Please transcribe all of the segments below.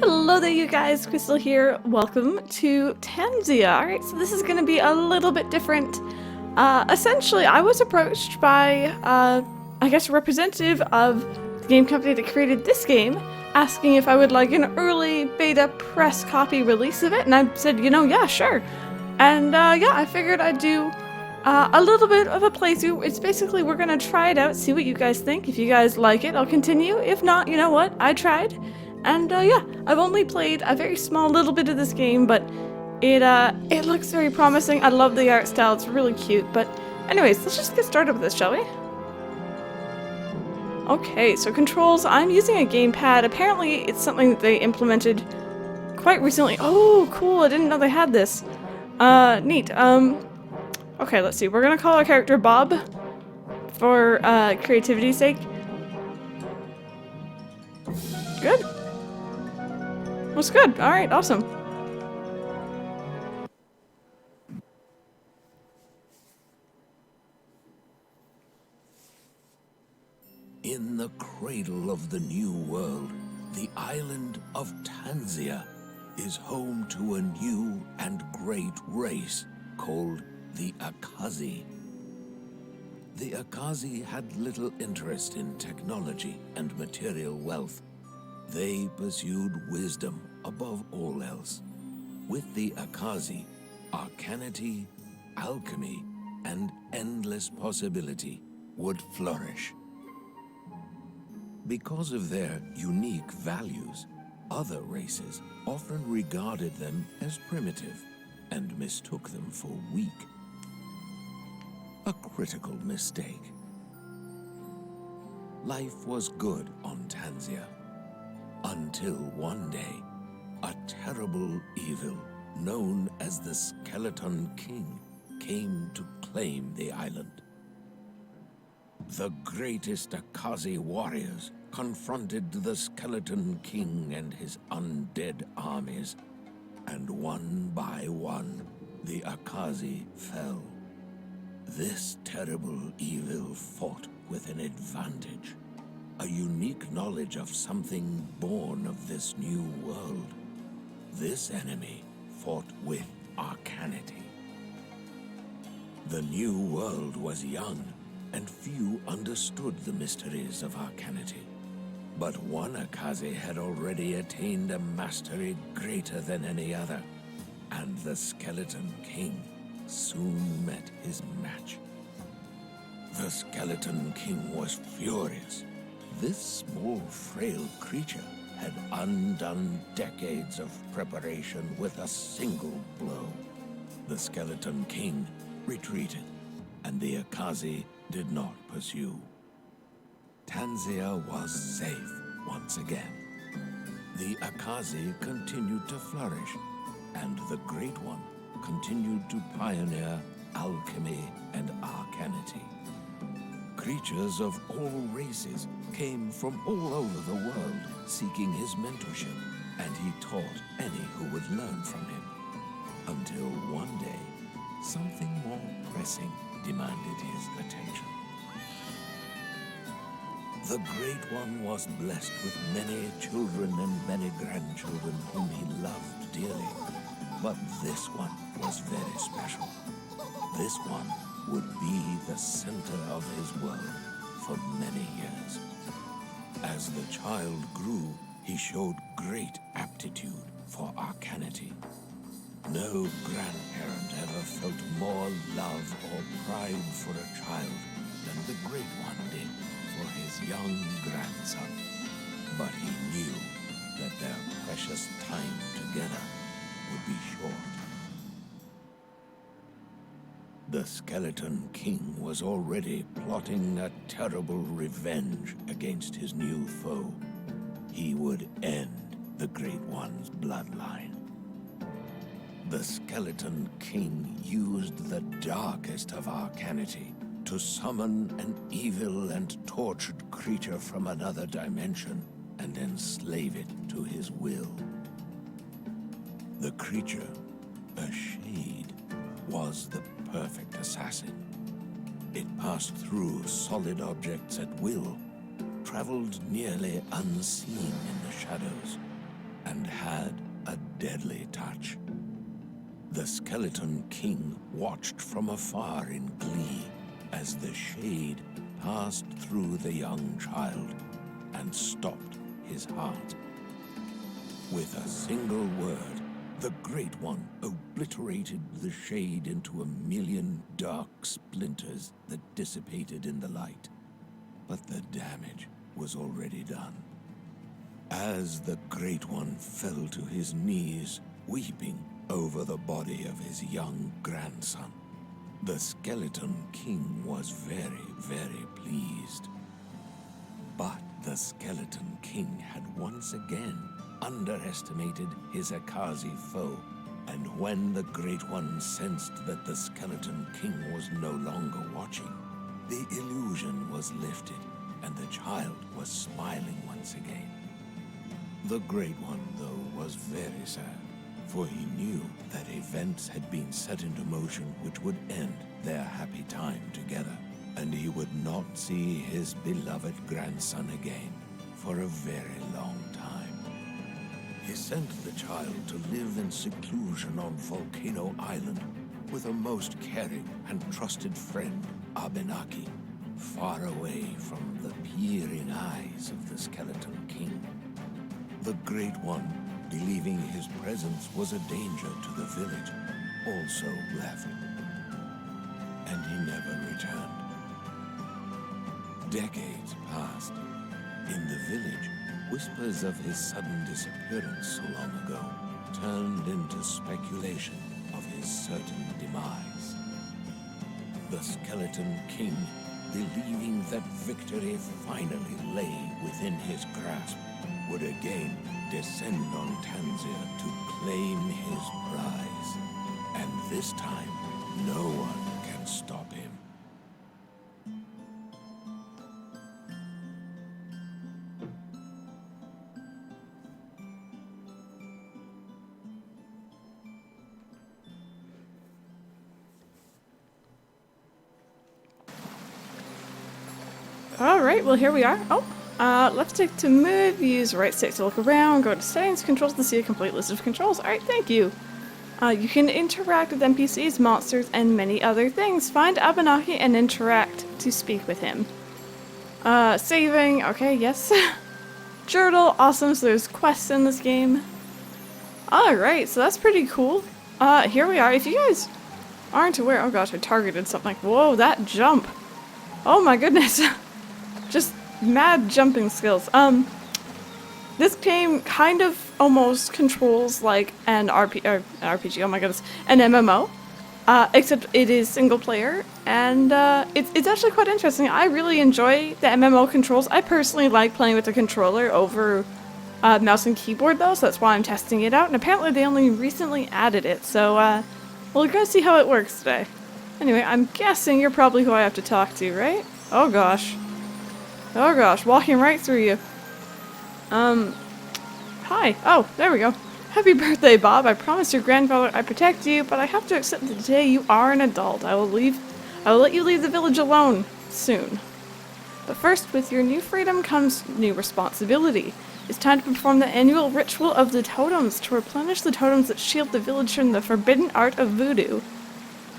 Hello there, you guys. Crystal here. Welcome to Tanzia. Alright, so this is going to be a little bit different. Essentially, I was approached by, I guess, a representative of the game company that created this game, asking if I would like an early beta press copy release of it, and I said, yeah, sure. And, yeah, I figured I'd do a little bit of a playthrough. It's basically, we're going to try it out, see what you guys think. If you guys like it, I'll continue. If not, you know what? I tried. And yeah, I've only played a very small little bit of this game, but it looks very promising. I love the art style, it's really cute. But anyways, let's just get started with this, shall we? Okay, so controls, I'm using a gamepad. Apparently it's something that they implemented quite recently. Oh, cool, I didn't know they had this. Neat. Okay, let's see. We're gonna call our character Bob for creativity's sake. Good. Was good. All right, awesome. In the cradle of the New World, the island of Tanzia is home to a new and great race called the Akazi. The Akazi had little interest in technology and material wealth. They pursued wisdom above all else. With the Akazi, Arcanity, alchemy, and endless possibility would flourish. Because of their unique values, other races often regarded them as primitive and mistook them for weak. A critical mistake. Life was good on Tanzia. Until one day, a terrible evil known as the Skeleton King came to claim the island. The greatest Akazi warriors confronted the Skeleton King and his undead armies, and one by one, the Akazi fell. This terrible evil fought with an advantage, a unique knowledge of something born of this new world. This enemy fought with Arcanity. The new world was young, and few understood the mysteries of Arcanity. But one Akazi had already attained a mastery greater than any other, and the Skeleton King soon met his match. The Skeleton King was furious. This small, frail creature had undone decades of preparation with a single blow. The Skeleton King retreated, and the Akazi did not pursue. Tanzia was safe once again. The Akazi continued to flourish, and the Great One continued to pioneer alchemy and arcanity. Creatures of all races came from all over the world seeking his mentorship, and he taught any who would learn from him. Until one day, something more pressing demanded his attention. The Great One was blessed with many children and many grandchildren whom he loved dearly. But this one was very special. This one would be the center of his world for many years. As the child grew, he showed great aptitude for arcanity. No grandparent ever felt more love or pride for a child than the Great One did for his young grandson. But he knew that their precious time together would be short. The Skeleton King was already plotting a terrible revenge against his new foe. He would end the Great One's bloodline. The Skeleton King used the darkest of arcanity to summon an evil and tortured creature from another dimension and enslave it to his will. The creature, a shade, was the perfect assassin. It passed through solid objects at will, traveled nearly unseen in the shadows, and had a deadly touch. The Skeleton King watched from afar in glee as the shade passed through the young child and stopped his heart. With a single word, the Great One obliterated the shade into a million dark splinters that dissipated in the light. But the damage was already done. As the Great One fell to his knees, weeping over the body of his young grandson, the Skeleton King was very, very pleased. But the Skeleton King had once again underestimated his Akazi foe, and when the Great One sensed that the Skeleton King was no longer watching, the illusion was lifted, and the child was smiling once again. The Great One, though, was very sad, for he knew that events had been set into motion which would end their happy time together, and he would not see his beloved grandson again for a very long time. He sent the child to live in seclusion on Volcano Island with a most caring and trusted friend, Abenaki, far away from the peering eyes of the Skeleton King. The Great One, believing his presence was a danger to the village, also left, and he never returned. Decades passed. In the village, whispers of his sudden disappearance so long ago turned into speculation of his certain demise. The Skeleton King, believing that victory finally lay within his grasp, would again descend on Tanzia to claim his prize. And this time, no one can stop him. Alright, well here we are. Left stick to move, use right stick to look around, go to settings, controls to see a complete list of controls. Alright, thank you. You can interact with NPCs, monsters, and many other things. Find Abenaki and interact to speak with him. Saving, okay, yes. Journal, awesome, so there's quests in this game. Alright, so that's pretty cool. Here we are. If you guys aren't aware, oh gosh, I targeted something like, whoa, that jump. Oh my goodness. Just mad jumping skills. This game kind of almost controls like an RPG, oh my goodness, an MMO. Except it is single player, and it's actually quite interesting. I really enjoy the MMO controls. I personally like playing with the controller over mouse and keyboard though, so that's why I'm testing it out, and apparently they only recently added it, so well, we're gonna see how it works today. Anyway, I'm guessing you're probably who I have to talk to, right? Oh gosh. Oh gosh, walking right through you. Hi. Oh, there we go. Happy birthday, Bob. I promised your grandfather I'd protect you, but I have to accept that today you are an adult. I will let you leave the village alone soon. But first, with your new freedom comes new responsibility. It's time to perform the annual ritual of the totems to replenish the totems that shield the village from the forbidden art of voodoo.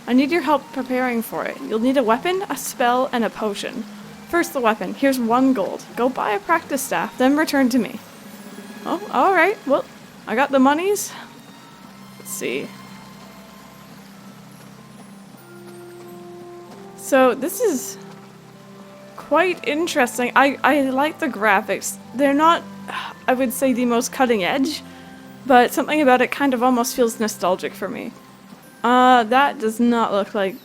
I need your help preparing for it. You'll need a weapon, a spell, and a potion. First the weapon. Here's 1 gold. Go buy a practice staff, then return to me. Oh, alright. Well, I got the monies. Let's see. So, this is quite interesting. I like the graphics. They're not, I would say, the most cutting edge, but something about it kind of almost feels nostalgic for me. That does not look like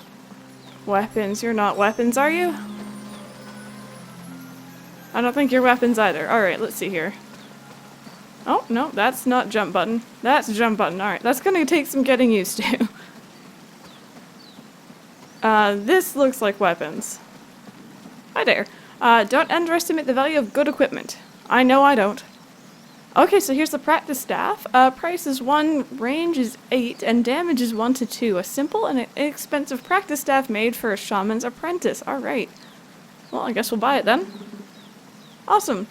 weapons. You're not weapons, are you? I don't think you're weapons either. Alright, let's see here. Oh, no, that's not jump button. That's jump button. Alright, that's gonna take some getting used to. This looks like weapons. Hi there. Don't underestimate the value of good equipment. I know I don't. Okay, so here's the practice staff. Price is 1, range is 8, and damage is 1 to 2. A simple and inexpensive practice staff made for a shaman's apprentice. Alright. Well, I guess we'll buy it then. Awesome.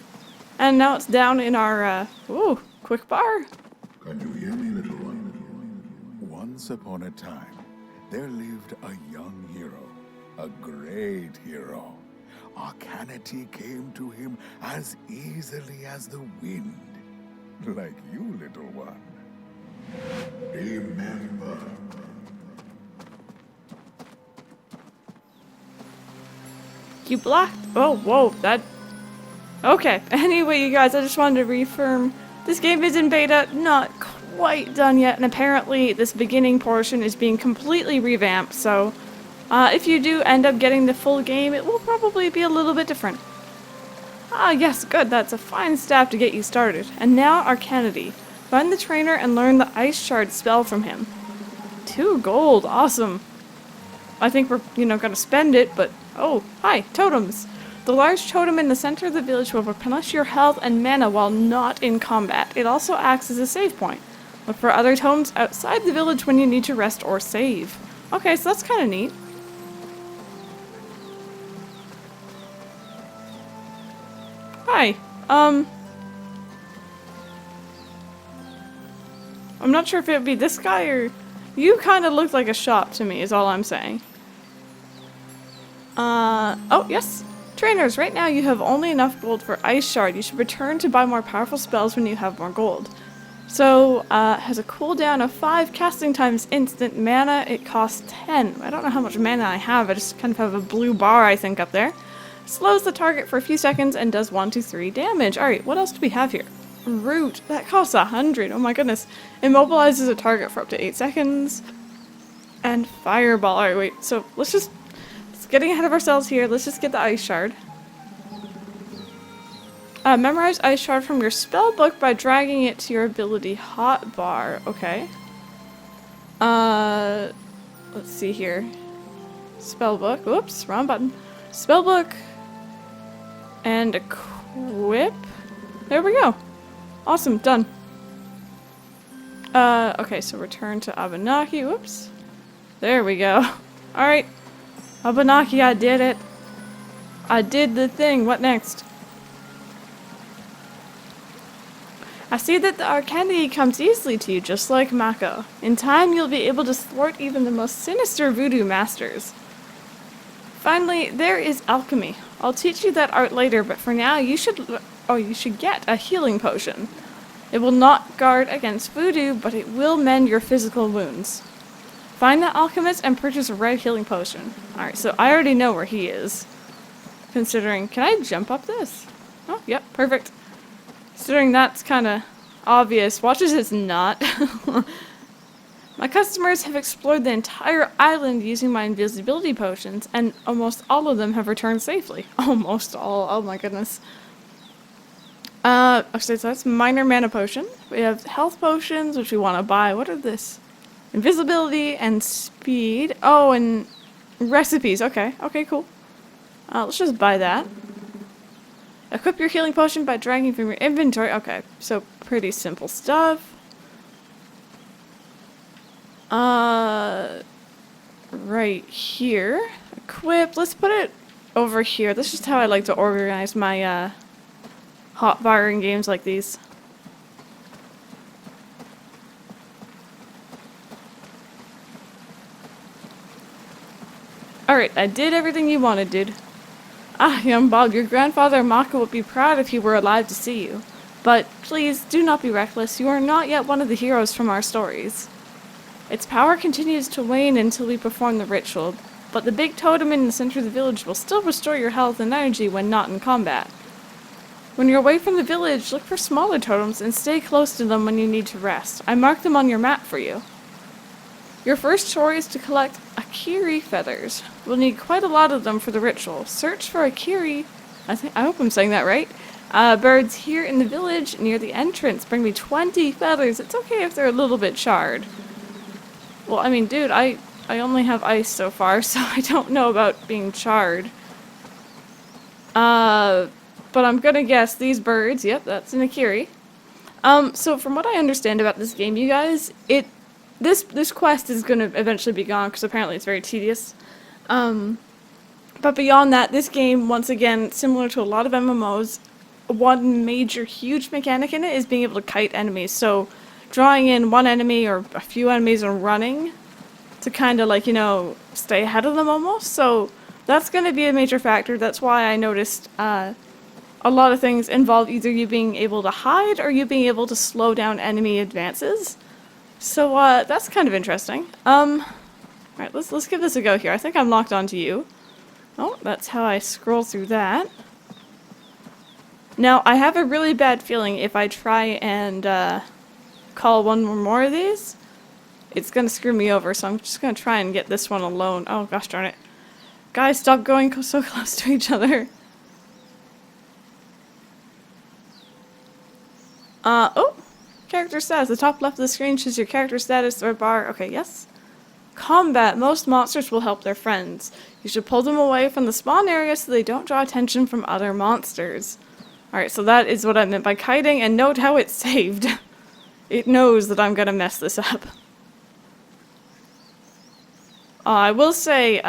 And now it's down in our, ooh, quick bar. Can you hear me, little one? Once upon a time, there lived a young hero, a great hero. Arcanity came to him as easily as the wind, like you, little one. Remember. You blocked. Oh, whoa, that. Okay, anyway, you guys, I just wanted to reaffirm this game is in beta, not quite done yet, and apparently this beginning portion is being completely revamped, so if you do end up getting the full game, it will probably be a little bit different. Ah, yes, good, that's a fine staff to get you started. And now, Arcanity. Find the trainer and learn the Ice Shard spell from him. 2 gold, awesome. I think we're, gonna spend it, but... Oh, hi, totems. The large totem in the center of the village will replenish your health and mana while not in combat. It also acts as a save point. Look for other totems outside the village when you need to rest or save. Okay, so that's kind of neat. Hi, I'm not sure if it would be this guy or... You kind of looked like a shop to me, is all I'm saying. Oh, yes. Trainers, right now you have only enough gold for Ice Shard. You should return to buy more powerful spells when you have more gold. So, has a cooldown of 5, casting times instant mana. It costs 10. I don't know how much mana I have. I just kind of have a blue bar, I think, up there. Slows the target for a few seconds and does 1 to 3 damage. Alright, what else do we have here? Root. That costs 100. Oh my goodness. Immobilizes a target for up to 8 seconds. And Fireball. Alright, wait. So, let's just... Getting ahead of ourselves here, let's just get the Ice Shard. Memorize Ice Shard from your spell book by dragging it to your ability hotbar. Okay. Let's see here. Spell book. Whoops, wrong button. Spell book. And equip. There we go. Awesome, done. Okay, so return to Abenaki. Whoops. There we go. Alright. Abenaki, I did it. I did the thing. What next? I see that the Arcanity comes easily to you, just like Mako. In time, you'll be able to thwart even the most sinister voodoo masters. Finally, there is alchemy. I'll teach you that art later, but for now, you should get a healing potion. It will not guard against voodoo, but it will mend your physical wounds. Find the alchemist and purchase a red healing potion. Alright, so I already know where he is. Considering... Can I jump up this? Oh, yep, perfect. Considering that's kind of obvious. Watch as it's not. My customers have explored the entire island using my invisibility potions, and almost all of them have returned safely. Almost all. Oh my goodness. Okay, so that's minor mana potion. We have health potions, which we want to buy. What are this? Invisibility and speed. Oh, and recipes. Okay. Okay, cool. Let's just buy that. Equip your healing potion by dragging from your inventory. Okay, so pretty simple stuff. Right here. Equip. Let's put it over here. That's just how I like to organize my hotbar in games like these. Alright, I did everything you wanted, dude. Ah, young Bob, your grandfather Mako would be proud if he were alive to see you. But please, do not be reckless. You are not yet one of the heroes from our stories. Its power continues to wane until we perform the ritual, but the big totem in the center of the village will still restore your health and energy when not in combat. When you're away from the village, look for smaller totems and stay close to them when you need to rest. I marked them on your map for you. Your first chore is to collect Akiri feathers. We'll need quite a lot of them for the ritual. Search for Akiri, I hope I'm saying that right, birds here in the village near the entrance. Bring me 20 feathers. It's okay if they're a little bit charred. Well, I mean, dude, I only have ice so far, so I don't know about being charred. But I'm gonna guess these birds, yep, that's an Akiri. So from what I understand about this game, you guys, this quest is gonna eventually be gone, because apparently it's very tedious. But beyond that, this game, once again, similar to a lot of MMOs, one major huge mechanic in it is being able to kite enemies. So drawing in one enemy or a few enemies and running to kind of like, you know, stay ahead of them almost. So that's going to be a major factor. That's why I noticed a lot of things involve either you being able to hide or you being able to slow down enemy advances. So that's kind of interesting. Alright, let's give this a go here. I think I'm locked onto you. Oh, that's how I scroll through that. Now, I have a really bad feeling if I try and call one or more of these, it's gonna screw me over, so I'm just gonna try and get this one alone. Oh, gosh darn it. Guys, stop going so close to each other. Oh! Character status. The top left of the screen shows your character status or bar. Okay, yes. Combat. Most monsters will help their friends. You should pull them away from the spawn area so they don't draw attention from other monsters. Alright, so that is what I meant by kiting, and note how it's saved. It knows that I'm gonna mess this up. I will say,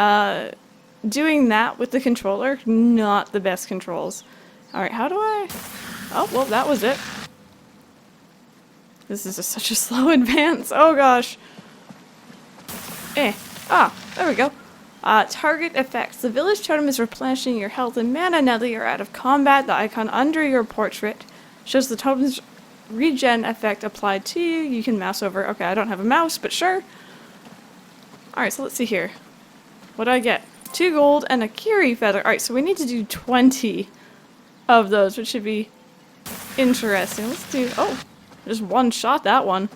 doing that with the controller, not the best controls. Alright, how do I... Oh, well, that was it. This is such a slow advance. Oh, gosh. There we go. Target effects. The village totem is replenishing your health and mana now that you're out of combat. The icon under your portrait shows the totem's regen effect applied to you. You can mouse over. Okay, I don't have a mouse, but sure. Alright, so let's see here. What do I get? 2 gold and a Kiri feather. Alright, so we need to do 20 of those, which should be interesting. Let's do... Oh, just one shot that one.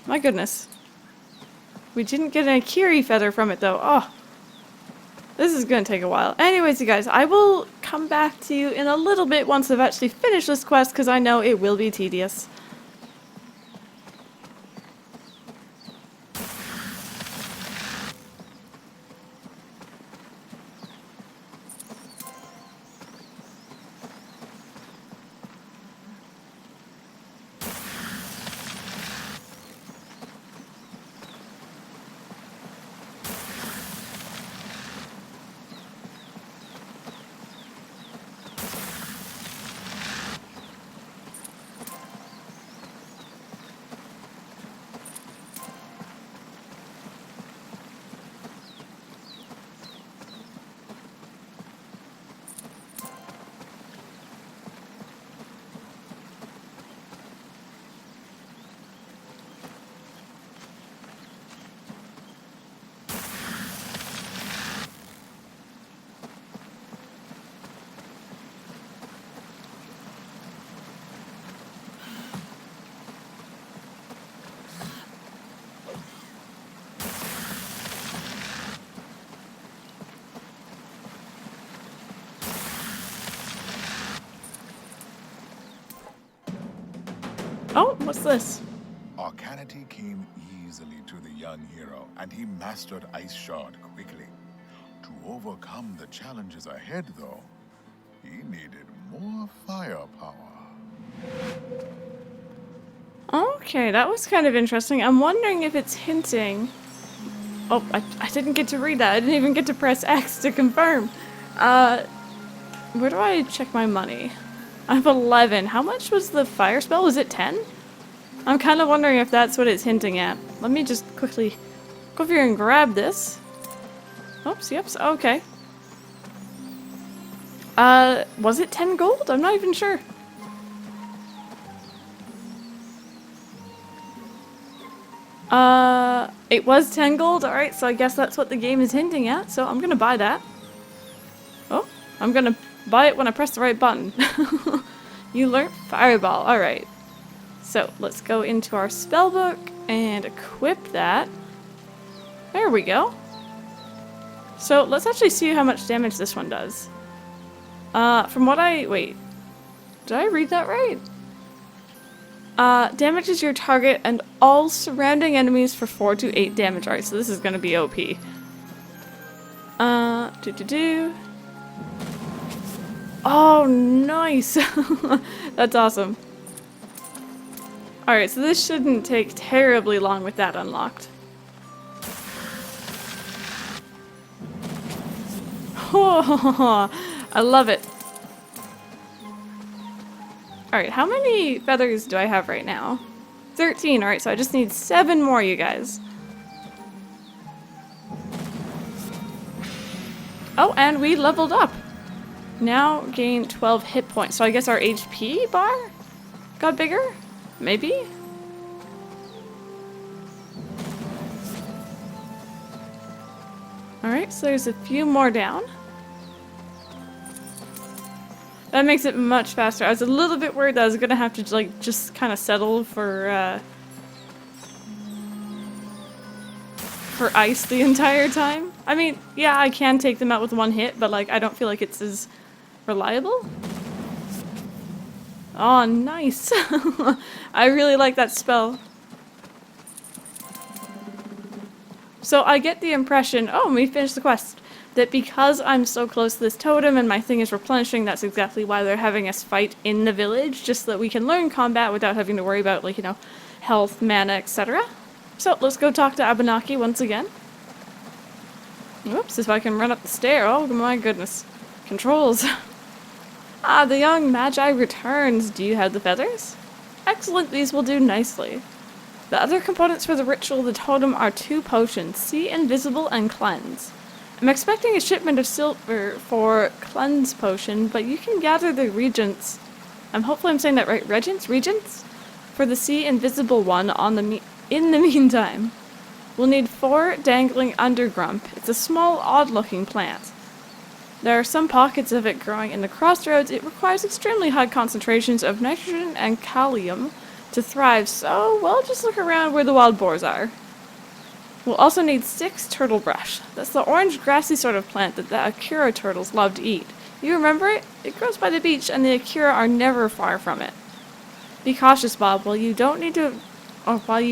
My goodness. We didn't get a Kiri feather from it, though. Oh. This is going to take a while. Anyways, you guys, I will come back to you in a little bit once I've actually finished this quest, because I know it will be tedious. Oh, what's this? Arcanity came easily to the young hero, and he mastered Ice Shard quickly. To overcome the challenges ahead, though, he needed more firepower. Okay, that was kind of interesting. I'm wondering if it's hinting... Oh, I didn't get to read that. I didn't even get to press X to confirm. Where do I check my money? I have 11. How much was the fire spell? Was it 10? I'm kind of wondering if that's what it's hinting at. Let me just quickly go over here and grab this. Oops, yep, okay. Was it 10 gold? I'm not even sure. It was 10 gold. Alright, so I guess that's what the game is hinting at. So I'm gonna buy that. Oh, I'm gonna buy it when I press the right button. You learned Fireball. Alright. So let's go into our spellbook and equip that. There we go. So let's actually see how much damage this one does. From what I... Wait. Did I read that right? Damages your target and all surrounding enemies for 4 to 8 damage. Alright, so this is gonna be OP. Oh, nice! That's awesome. Alright, so this shouldn't take terribly long with that unlocked. Oh, I love it. Alright, how many feathers do I have right now? 13, alright, so I just need 7 more, you guys. Oh, and we leveled up. Now gain 12 hit points. So I guess our HP bar got bigger? Maybe? Alright, so there's a few more down. That makes it much faster. I was a little bit worried that I was gonna have to like just kind of settle for ice the entire time. I mean, yeah, I can take them out with one hit, but like I don't feel like it's as reliable. Oh, nice. I really like that spell. So I get the impression, oh, we finished the quest, that because I'm so close to this totem and my thing is replenishing, that's exactly why they're having us fight in the village, just so that we can learn combat without having to worry about, like, you know, health, mana, etc. So let's go talk to Abenaki once again. Whoops, if I can run up the stair. Oh my goodness. Controls. Ah, the young Magi returns. Do you have the feathers? Excellent, these will do nicely. The other components for the ritual of the totem are 2 potions, See Invisible and Cleanse. I'm expecting a shipment of silver for Cleanse potion, but you can gather the regents. Hopefully I'm saying that right. Regents? For the See Invisible one in the meantime. We'll need 4 dangling undergrump. It's a small, odd-looking plant. There are some pockets of it growing in the crossroads. It requires extremely high concentrations of nitrogen and kalium to thrive, so we'll just look around where the wild boars are. We'll also need 6 turtle brush. That's the orange grassy sort of plant that the Akura turtles love to eat. You remember it? It grows by the beach and the Akura are never far from it. Be cautious, Bob. While you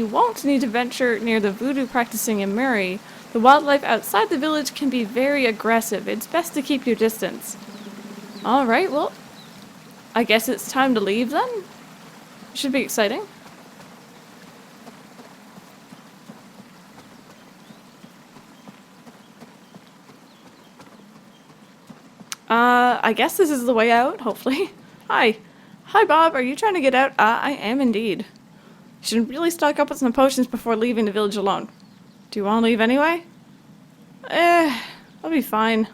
won't need to venture near the voodoo practicing in Murray, the wildlife outside the village can be very aggressive. It's best to keep your distance. Alright, well, I guess it's time to leave then? Should be exciting. I guess this is the way out, hopefully. Hi. Hi, Bob. Are you trying to get out? I am indeed. You should really stock up on some potions before leaving the village alone. Do you want to leave anyway? I'll be fine.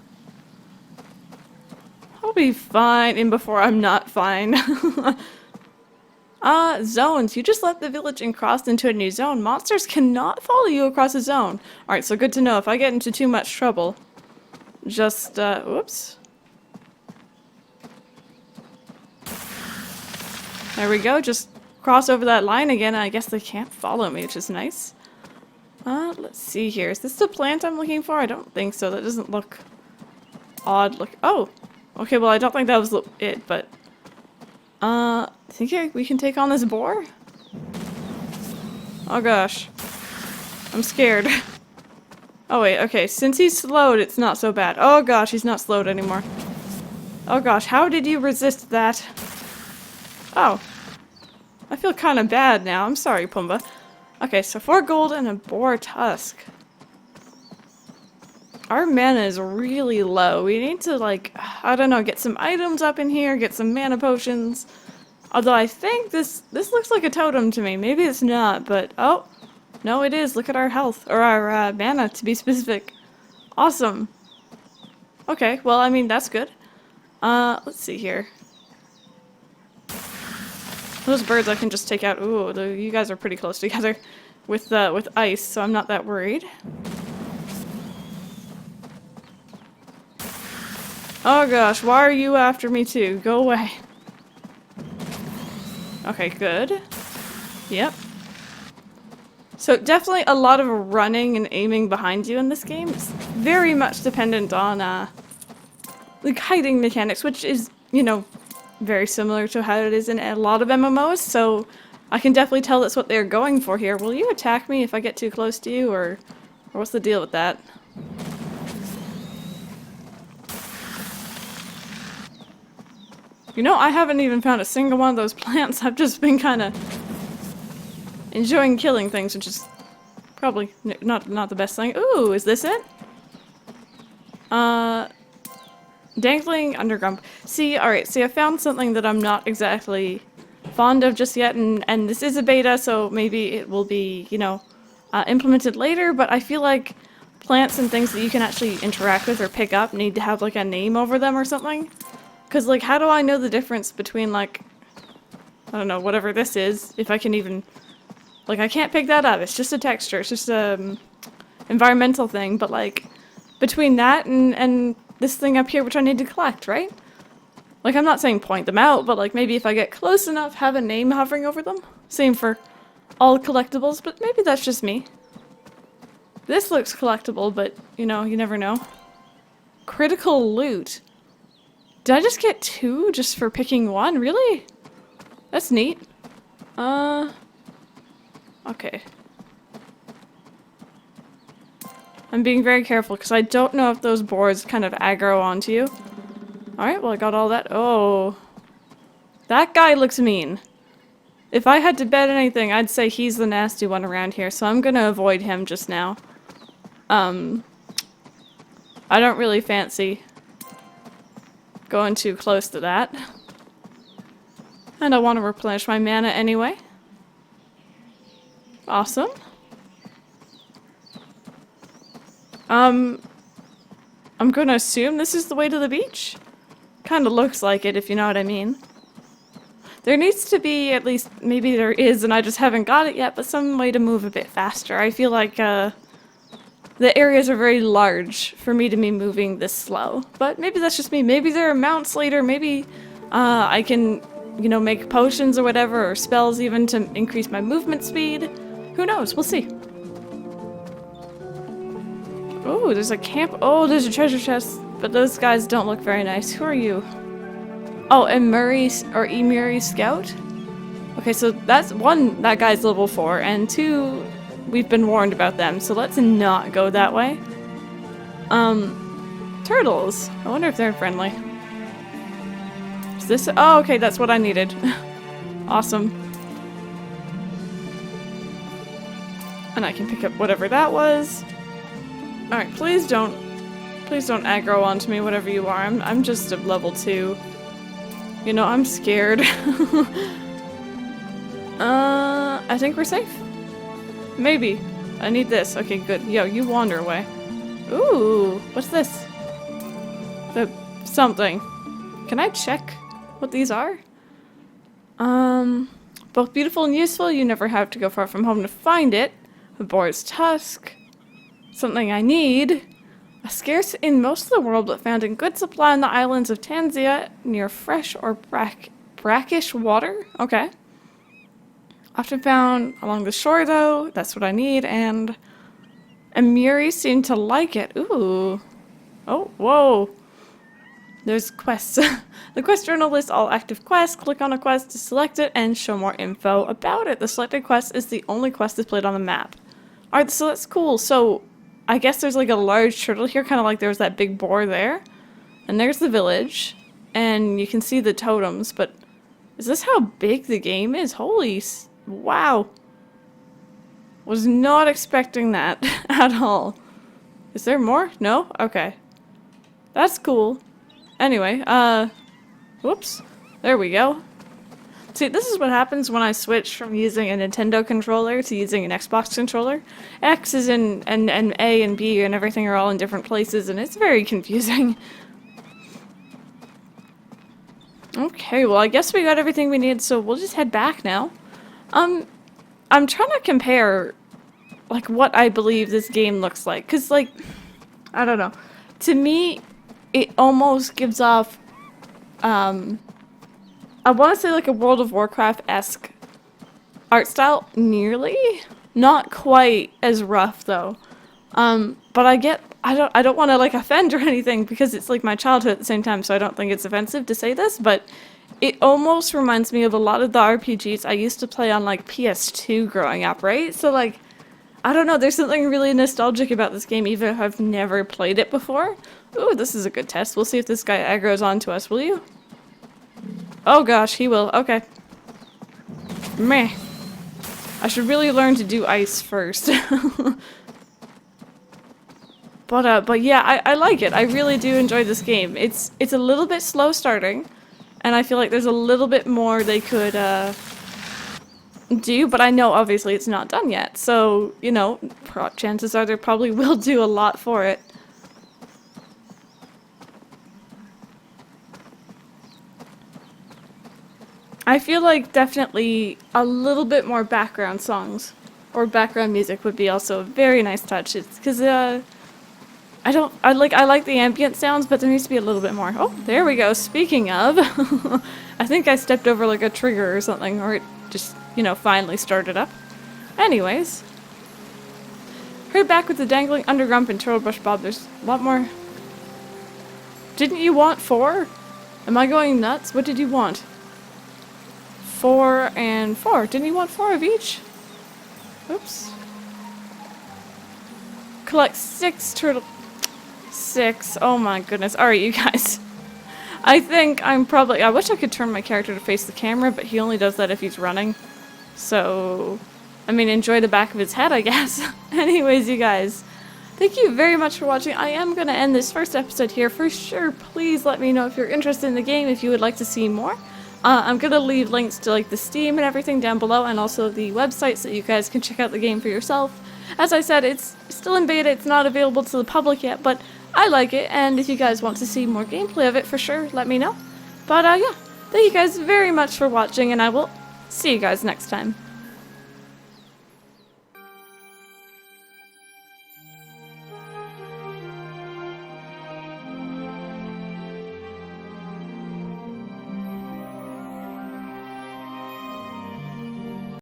I'll be fine, and before I'm not fine. Zones. You just left the village and crossed into a new zone. Monsters cannot follow you across a zone. Alright, so good to know. If I get into too much trouble, just, whoops. There we go, just cross over that line again, and I guess they can't follow me, which is nice. Let's see here. Is this the plant I'm looking for? I don't think so. That doesn't look odd. Oh! Okay, well, I don't think that was it, but... think we can take on this boar? Oh gosh. I'm scared. Oh wait, okay. Since he's slowed, it's not so bad. Oh gosh, he's not slowed anymore. Oh gosh, how did you resist that? Oh. I feel kind of bad now. I'm sorry, Pumbaa. Okay, so 4 gold and a boar tusk. Our mana is really low. We need to, like, I don't know, get some items up in here, get some mana potions. Although I think this looks like a totem to me. Maybe it's not, but oh. No, it is. Look at our health. Or our mana, to be specific. Awesome. Okay, well, I mean, that's good. Let's see here. Those birds I can just take out. Ooh, you guys are pretty close together with ice, so I'm not that worried. Oh gosh, why are you after me too? Go away. Okay, good. Yep. So definitely a lot of running and aiming behind you in this game. It's very much dependent on like hiding mechanics, which is, you know, very similar to how it is in a lot of MMOs, so I can definitely tell that's what they're going for here. Will you attack me if I get too close to you, or what's the deal with that? You know, I haven't even found a single one of those plants. I've just been kind of enjoying killing things, which is probably not the best thing. Ooh, is this it? Dangling undergrump. See, alright, see, I found something that I'm not exactly fond of just yet, and this is a beta, so maybe it will be, you know, implemented later, but I feel like plants and things that you can actually interact with or pick up need to have like a name over them or something. Because like, how do I know the difference between like, I don't know, whatever this is, if I can even, like, I can't pick that up, it's just a texture, it's just a environmental thing, but like, between that and this thing up here which I need to collect, right? Like, I'm not saying point them out, but like, maybe if I get close enough, have a name hovering over them. Same for all collectibles, but maybe that's just me. This looks collectible, but, you know, you never know. Critical loot. Did I just get 2 just for picking 1? Really? That's neat. Okay. I'm being very careful because I don't know if those boards kind of aggro onto you. Alright, well I got all that. Oh. That guy looks mean. If I had to bet anything, I'd say he's the nasty one around here, so I'm gonna avoid him just now. I don't really fancy going too close to that. And I want to replenish my mana anyway. Awesome. I'm gonna assume this is the way to the beach. Kinda looks like it, if you know what I mean. There needs to be, at least, maybe there is and I just haven't got it yet, but some way to move a bit faster. I feel like, the areas are very large for me to be moving this slow. But maybe that's just me. Maybe there are mounts later. Maybe I can, you know, make potions or whatever, or spells even to increase my movement speed. Who knows? We'll see. Oh, there's a camp. Oh, there's a treasure chest. But those guys don't look very nice. Who are you? Oh, Emuri Scout? Okay, so that's 1, that guy's level 4, and 2, we've been warned about them, so let's not go that way. Turtles. I wonder if they're friendly. Is this? Oh, okay, that's what I needed. Awesome. And I can pick up whatever that was. Alright, please don't aggro onto me, whatever you are. I'm just a level 2. You know, I'm scared. I think we're safe. Maybe. I need this. Okay, good. Yo, you wander away. Ooh, what's this? Something. Can I check what these are? Both beautiful and useful. You never have to go far from home to find it. A boar's tusk. Something I need. Scarce in most of the world, but found in good supply on the islands of Tanzia, near fresh or brackish water. Okay. Often found along the shore, though. That's what I need, and Emuri seemed to like it. Ooh. Oh, whoa. There's quests. The quest journal lists all active quests. Click on a quest to select it and show more info about it. The selected quest is the only quest displayed on the map. Alright, so that's cool. So, I guess there's like a large turtle here, kind of like there was that big boar there. And there's the village. And you can see the totems, but is this how big the game is? Holy wow. Was not expecting that at all. Is there more? No? Okay. That's cool. Anyway, whoops. There we go. See, this is what happens when I switch from using a Nintendo controller to using an Xbox controller. X is in, and A and B and everything are all in different places, and it's very confusing. Okay, well, I guess we got everything we need, so we'll just head back now. I'm trying to compare, like, what I believe this game looks like, because, like, I don't know. To me, it almost gives off, I want to say like a World of Warcraft-esque art style, nearly. Not quite as rough, though. But I don't want to, like, offend or anything, because it's, like, my childhood at the same time, so I don't think it's offensive to say this, but it almost reminds me of a lot of the RPGs I used to play on, like, PS2 growing up, right? So, like, I don't know, there's something really nostalgic about this game, even if I've never played it before. Ooh, this is a good test. We'll see if this guy aggroes onto us, will you? Oh gosh, he will. Okay. Meh. I should really learn to do ice first. But yeah, I like it. I really do enjoy this game. It's a little bit slow starting. And I feel like there's a little bit more they could do, but I know obviously it's not done yet. So, you know, chances are they probably will do a lot for it. I feel like definitely a little bit more background songs or background music would be also a very nice touch. It's because I like the ambient sounds, but there needs to be a little bit more. Oh, there we go. Speaking of, I think I stepped over like a trigger or something, or it just, you know, finally started up. Anyways, hurry back with the dangling undergrump and turtle brush bob. There's a lot more. Didn't you want 4? Am I going nuts? What did you want? 4 and 4. Didn't you want 4 of each? Oops. Collect 6 turtle... 6. Oh my goodness. Alright, you guys. I think I'm probably... I wish I could turn my character to face the camera, but he only does that if he's running. So... I mean, enjoy the back of his head, I guess. Anyways, you guys. Thank you very much for watching. I am going to end this first episode here. For sure, please let me know if you're interested in the game, if you would like to see more. I'm going to leave links to like the Steam and everything down below, and also the website so you guys can check out the game for yourself. As I said, it's still in beta, it's not available to the public yet, but I like it, and if you guys want to see more gameplay of it, for sure, let me know. But yeah, thank you guys very much for watching, and I will see you guys next time.